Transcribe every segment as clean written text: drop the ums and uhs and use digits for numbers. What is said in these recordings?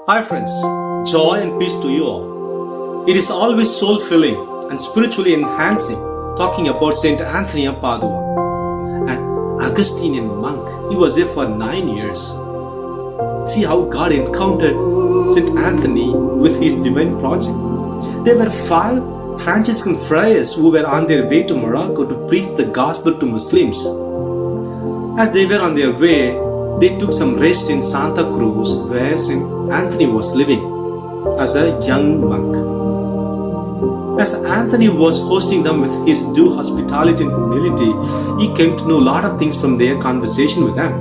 Hi friends, joy and peace to you all. It is always soul filling and spiritually enhancing talking about Saint Anthony of Padua, an Augustinian monk. He was there for 9 years. See how God encountered Saint Anthony with his divine project. There were 5 Franciscan friars who were on their way to Morocco to preach the gospel to Muslims. As they were on their way, they took some rest in Santa Cruz, where St. Anthony was living as a young monk. As Anthony was hosting them with his due hospitality and humility, he came to know a lot of things from their conversation with them.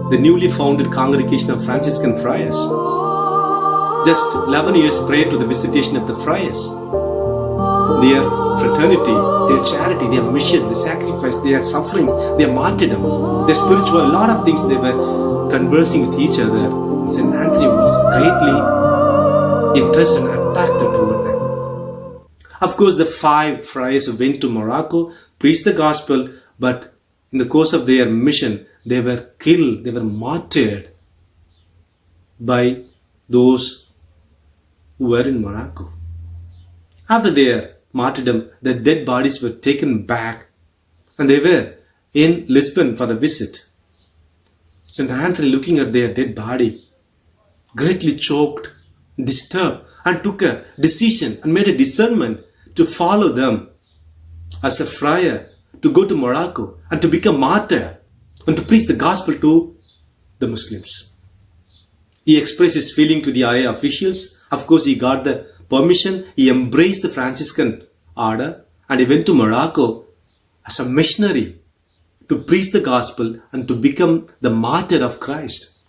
The newly founded congregation of Franciscan friars, just 11 years prior to the visitation of the friars. Their fraternity, their charity, their mission, their sacrifice, their sufferings, their martyrdom, their spiritual, a lot of things they were conversing with each other. St. Anthony was greatly interested and attracted toward them. Of course, the 5 friars went to Morocco, preached the gospel, but in the course of their mission, they were killed, they were martyred by those who were in Morocco. After their martyrdom, their dead bodies were taken back and they were in Lisbon for the visit. St. Anthony, looking at their dead body, greatly choked, disturbed, and took a decision and made a discernment to follow them as a friar, to go to Morocco and to become martyr and to preach the gospel to the Muslims. He expressed his feeling to the IA officials. Of course, he got the permission. He embraced the Franciscan order and he went to Morocco as a missionary to preach the gospel and to become the martyr of Christ.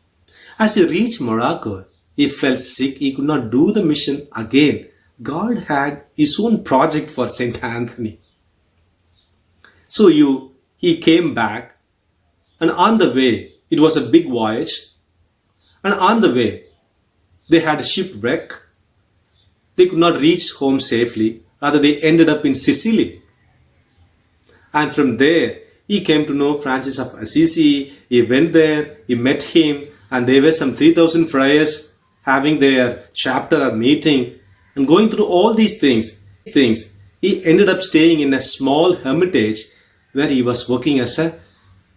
As he reached Morocco, he felt sick. He could not do the mission again. God had his own project for Saint Anthony. So he came back, and on the way, it was a big voyage, and on the way, they had a shipwreck. They could not reach home safely. Rather, they ended up in Sicily. And from there, he came to know Francis of Assisi. He went there, he met him, and there were some 3,000 friars having their chapter or meeting. And going through all these things, he ended up staying in a small hermitage where he was working as a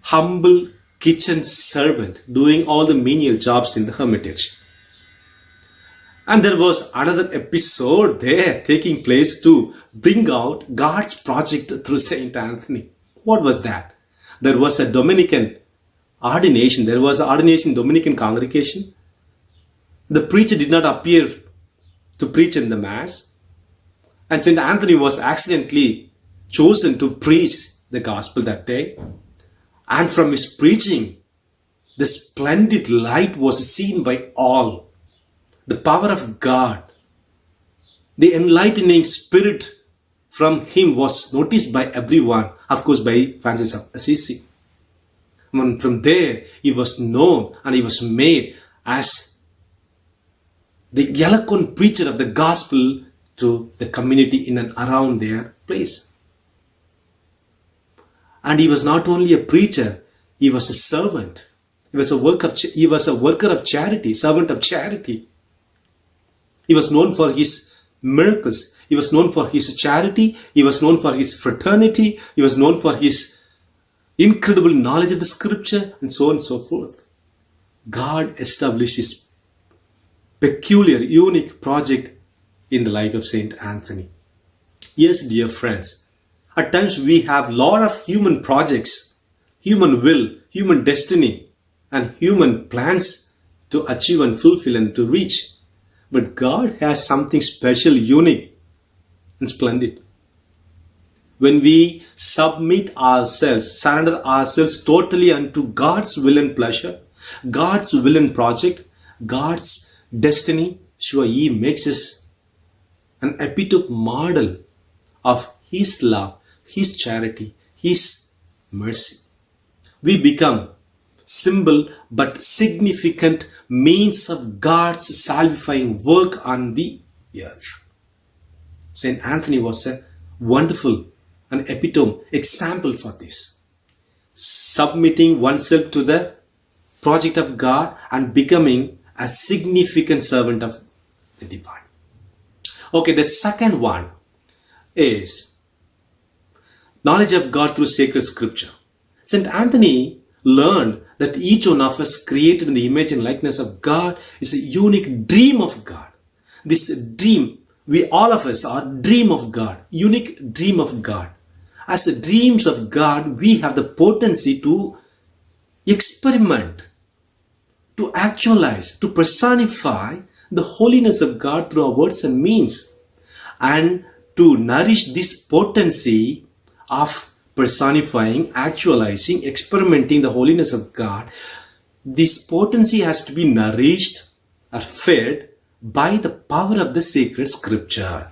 humble kitchen servant, doing all the menial jobs in the hermitage. And there was another episode there taking place to bring out God's project through Saint Anthony. What was that? There was a Dominican ordination. There was an ordination Dominican congregation. The preacher did not appear to preach in the Mass. And Saint Anthony was accidentally chosen to preach the gospel that day. And from his preaching, the splendid light was seen by all. The power of God, the enlightening spirit from him was noticed by everyone, of course by Francis of Assisi. And from there, he was known and he was made as the eloquent preacher of the gospel to the community in and around their place. And he was not only a preacher, he was a servant. He was a worker of charity, servant of charity. He was known for his miracles. He was known for his charity. He was known for his fraternity. He was known for his incredible knowledge of the scripture and so on and so forth. God established his peculiar, unique project in the life of Saint Anthony. Yes, dear friends, at times we have a lot of human projects, human will, human destiny, and human plans to achieve and fulfill and to reach. But God has something special, unique, and splendid. When we submit ourselves, surrender ourselves totally unto God's will and pleasure, God's will and project, God's destiny, sure, He makes us an epitome model of His love, His charity, His mercy. We become symbol but significant means of God's salvifying work on the earth. Saint Anthony was a wonderful and epitome example for this. Submitting oneself to the project of God and becoming a significant servant of the divine. Okay, the second one is knowledge of God through sacred scripture. St. Anthony learned that each one of us created in the image and likeness of God is a unique dream of God. This dream, we all of us are dream of God, unique dream of God. As the dreams of God, we have the potency to experiment, to actualize, to personify the holiness of God through our words and means, and to nourish this potency of personifying, actualizing, experimenting the holiness of God. This potency has to be nourished or fed by the power of the sacred scripture.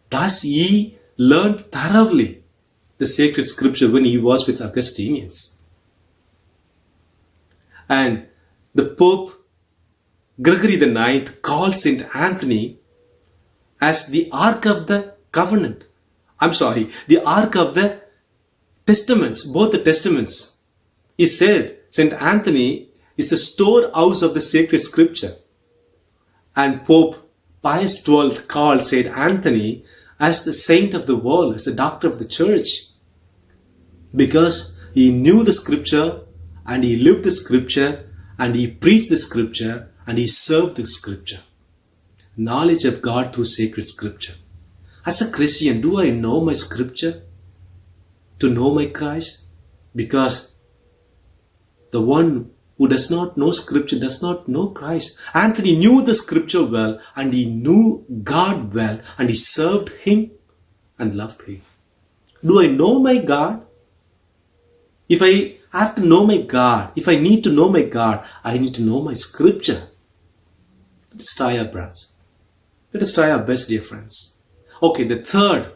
Thus he learned thoroughly the sacred scripture when he was with Augustinians. And the Pope Gregory IX called St. Anthony as the Ark of the Covenant. The Ark of the Testaments, both the Testaments. He said St. Anthony is a storehouse of the sacred scripture. And Pope Pius XII called St. Anthony as the saint of the world, as the doctor of the church. Because he knew the scripture, and he lived the scripture, and he preached the scripture, and he served the scripture. Knowledge of God through sacred scripture. As a Christian, do I know my scripture to know my Christ? Because the one who does not know scripture does not know Christ. Anthony knew the scripture well, and he knew God well, and he served him and loved him. Do I know my God? If I have to know my God, if I need to know my God, I need to know my scripture. Let us try our best. Let us try our best, dear friends. Okay, the third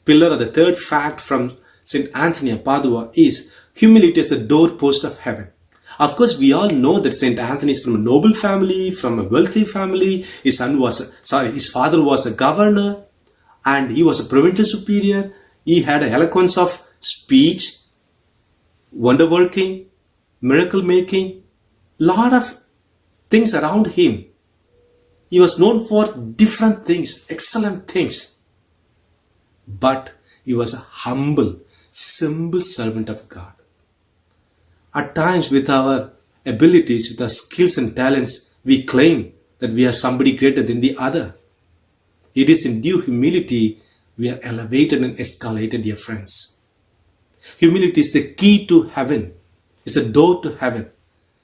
pillar or the third fact from St. Anthony of Padua is humility as the doorpost of heaven. Of course, we all know that St. Anthony is from a noble family, from a wealthy family. His father was a governor, and he was a provincial superior. He had an eloquence of speech, wonder working, miracle making, lot of things around him. He was known for different things, excellent things. But he was a humble, simple servant of God. At times, with our abilities, with our skills and talents, we claim that we are somebody greater than the other. It is in due humility we are elevated and escalated, dear friends. Humility is the key to heaven, is the door to heaven.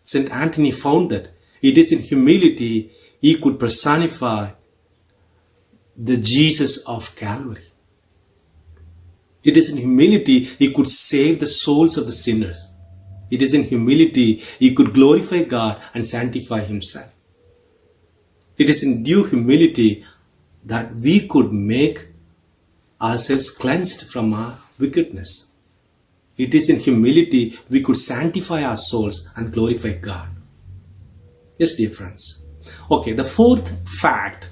St. Anthony found that it is in humility he could personify the Jesus of Calvary. It is in humility he could save the souls of the sinners. It is in humility he could glorify God and sanctify himself. It is in due humility that we could make ourselves cleansed from our wickedness. It is in humility we could sanctify our souls and glorify God. Yes, dear friends. Okay, the fourth fact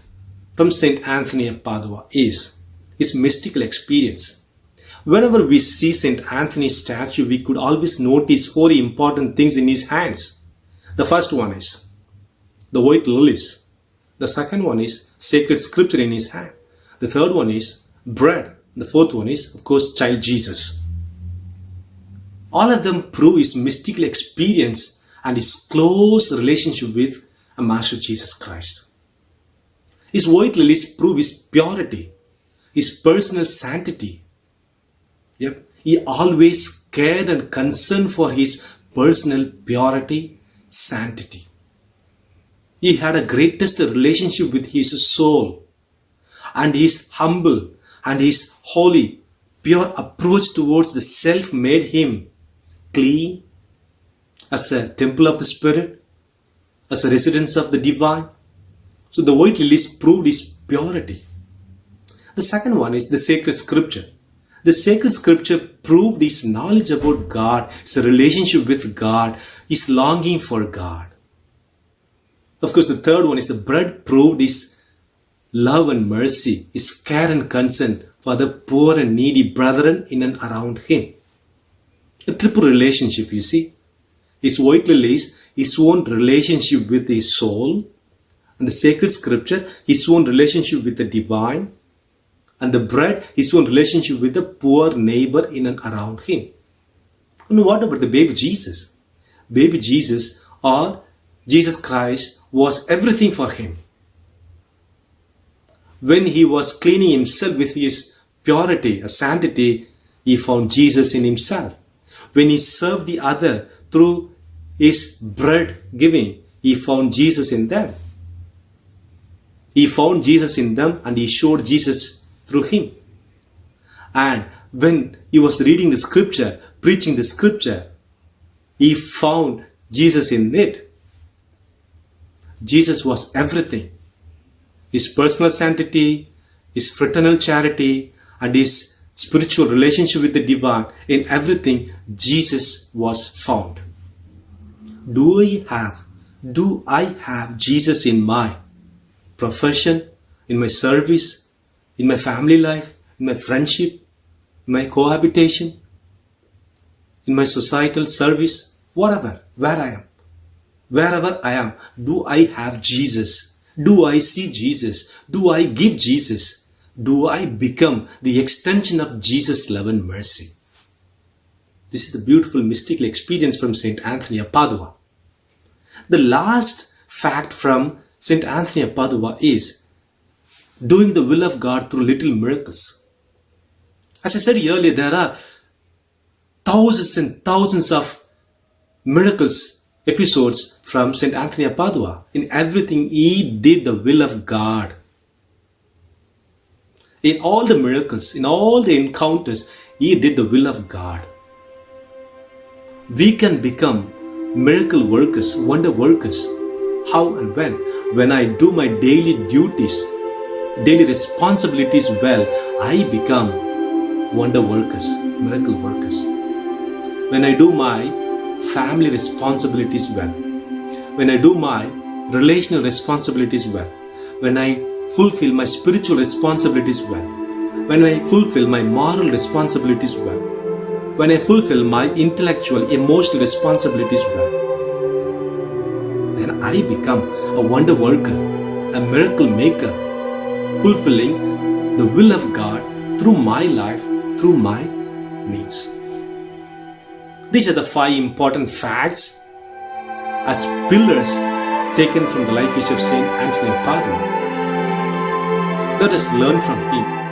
from St. Anthony of Padua is his mystical experience. Whenever we see St. Anthony's statue, we could always notice four important things in his hands. The first one is the white lilies. The second one is sacred scripture in his hand. The third one is bread. The fourth one is, of course, child Jesus. All of them prove his mystical experience and his close relationship with a Master Jesus Christ. His white lilies prove his purity, his personal sanctity. Yep, he always cared and concerned for his personal purity, sanctity. He had a greatest relationship with his soul, and his humble and his holy, pure approach towards the self made him clean as a temple of the Spirit, as a residence of the divine. So the white lilies proved his purity. The second one is the sacred scripture. The sacred scripture proved his knowledge about God, his relationship with God, his longing for God. Of course, the third one is the bread proved his love and mercy, his care and concern for the poor and needy brethren in and around him. A triple relationship, you see. his white lilies, his own relationship with his soul, and the sacred scripture, his own relationship with the divine, and the bread, his own relationship with the poor neighbor in and around him. And what about the baby Jesus? Baby Jesus or Jesus Christ was everything for him. When he was cleaning himself with his purity or sanctity, he found Jesus in himself. When he served the other through his bread giving, he found Jesus in them. He found Jesus in them and he showed Jesus through him. And when he was reading the scripture, preaching the scripture, he found Jesus in it. Jesus was everything. His personal sanctity, his fraternal charity, and his spiritual relationship with the divine, in everything Jesus was found. Do I have Jesus in my profession, in my service, in my family life, in my friendship, in my cohabitation, in my societal service, whatever, wherever I am, do I have Jesus? Do I see Jesus? Do I give Jesus? Do I become the extension of Jesus' love and mercy? This is the beautiful mystical experience from Saint Anthony of Padua. The last fact from Saint Anthony of Padua is doing the will of God through little miracles. As I said earlier, there are thousands and thousands of miracles, episodes from Saint Anthony of Padua. In everything, he did the will of God. In all the miracles, in all the encounters, he did the will of God. We can become miracle workers, wonder workers. How and when? When I do my daily duties, daily responsibilities well, I become wonder workers, miracle workers. When I do my family responsibilities well, when I do my relational responsibilities well, when I fulfill my spiritual responsibilities well, when I fulfill my moral responsibilities well, when I fulfill my intellectual, emotional responsibilities well, then I become a wonder worker, a miracle maker, fulfilling the will of God through my life, through my means. These are the 5 important facts as pillars taken from the life of Saint Anthony of Padua. Let us learn from him.